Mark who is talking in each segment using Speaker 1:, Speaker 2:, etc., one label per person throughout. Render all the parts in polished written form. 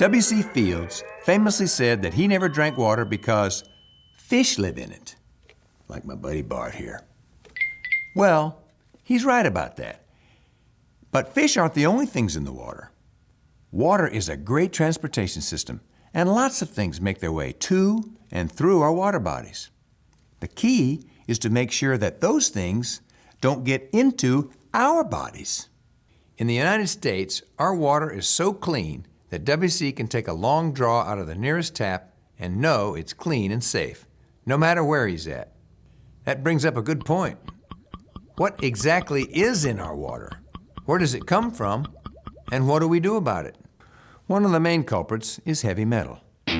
Speaker 1: W.C. Fields famously said that he never drank water because fish live in it, like my buddy Bart here. Well, he's right about that. But fish aren't the only things in the water. Water is a great transportation system, and lots of things make their way to and through our water bodies. The key is to make sure that those things don't get into our bodies. In the United States, our water is so clean that WC can take a long draw out of the nearest tap and know it's clean and safe, no matter where he's at. That brings up a good point. What exactly is in our water? Where does it come from? And what do we do about it? One of the main culprits is heavy metal. No,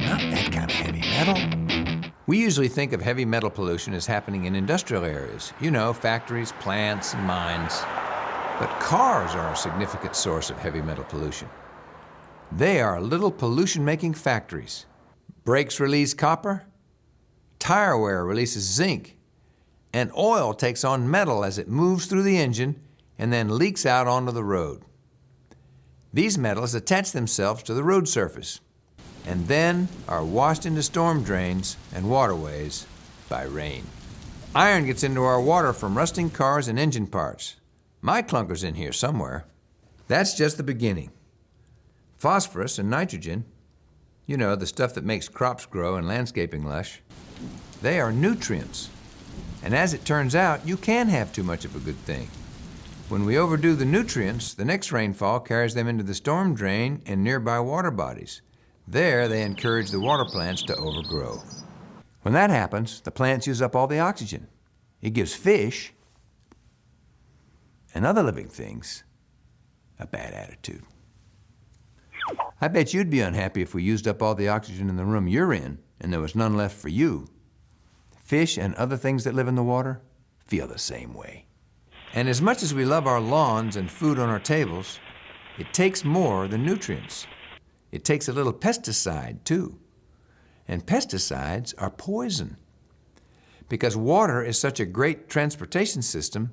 Speaker 1: not that kind of heavy metal. We usually think of heavy metal pollution as happening in industrial areas. You know, factories, plants, and mines. But cars are a significant source of heavy metal pollution. They are little pollution-making factories. Brakes release copper, tire wear releases zinc, and oil takes on metal as it moves through the engine and then leaks out onto the road. These metals attach themselves to the road surface and then are washed into storm drains and waterways by rain. Iron gets into our water from rusting cars and engine parts. My clunker's in here somewhere. That's just the beginning. Phosphorus and nitrogen, you know, the stuff that makes crops grow and landscaping lush, they are nutrients. And as it turns out, you can have too much of a good thing. When we overdo the nutrients, the next rainfall carries them into the storm drain and nearby water bodies. There, they encourage the water plants to overgrow. When that happens, the plants use up all the oxygen. It gives fish and other living things a bad attitude. I bet you'd be unhappy if we used up all the oxygen in the room you're in and there was none left for you. Fish and other things that live in the water feel the same way. And as much as we love our lawns and food on our tables, it takes more than nutrients. It takes a little pesticide, too. And pesticides are poison. Because water is such a great transportation system,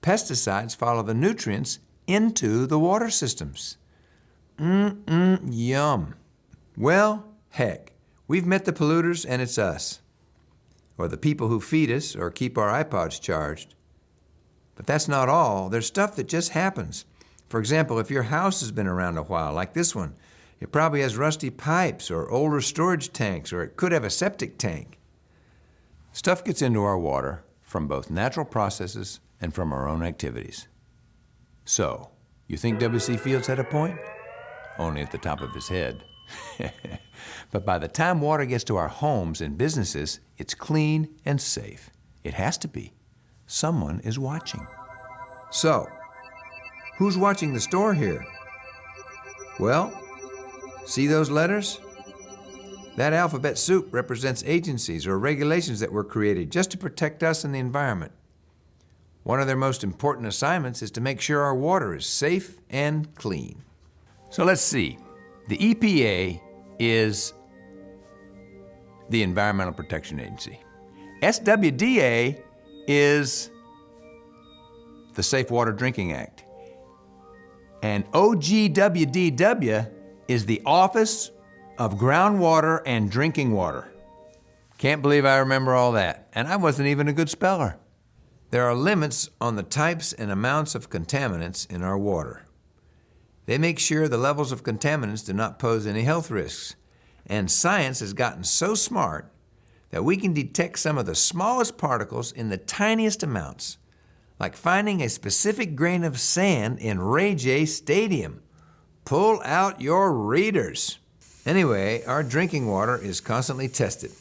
Speaker 1: pesticides follow the nutrients into the water systems. Yum. Well, heck, we've met the polluters and it's us. Or the people who feed us or keep our iPods charged. But that's not all. There's stuff that just happens. For example, if your house has been around a while, like this one, it probably has rusty pipes or older storage tanks, or it could have a septic tank. Stuff gets into our water from both natural processes and from our own activities. So, you think W.C. Fields had a point? Only at the top of his head. But by the time water gets to our homes and businesses, it's clean and safe. It has to be. Someone is watching. So, who's watching the store here? Well, see those letters? That alphabet soup represents agencies or regulations that were created just to protect us and the environment. One of their most important assignments is to make sure our water is safe and clean. So let's see. The EPA is the Environmental Protection Agency. SWDA is the Safe Water Drinking Act. And OGWDW is the Office of Groundwater and Drinking Water. Can't believe I remember all that, and I wasn't even a good speller. There are limits on the types and amounts of contaminants in our water. They make sure the levels of contaminants do not pose any health risks. And science has gotten so smart that we can detect some of the smallest particles in the tiniest amounts, like finding a specific grain of sand in Ray J Stadium. Pull out your readers. Anyway, our drinking water is constantly tested.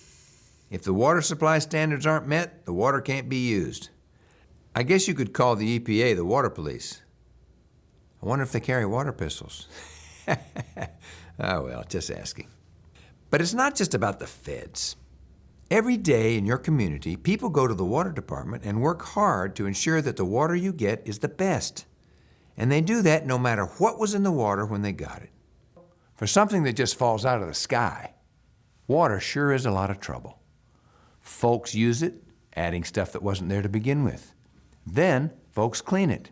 Speaker 1: If the water supply standards aren't met, the water can't be used. I guess you could call the EPA the water police. I wonder if they carry water pistols. Oh, well, just asking. But it's not just about the feds. Every day in your community, people go to the water department and work hard to ensure that the water you get is the best. And they do that no matter what was in the water when they got it. For something that just falls out of the sky, water sure is a lot of trouble. Folks use it, adding stuff that wasn't there to begin with. Then folks clean it.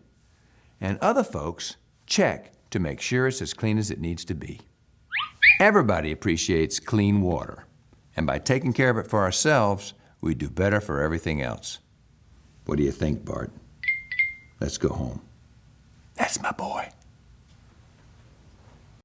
Speaker 1: And other folks check to make sure it's as clean as it needs to be. Everybody appreciates clean water, and by taking care of it for ourselves, we do better for everything else. What do you think, Bart? Let's go home. That's my boy.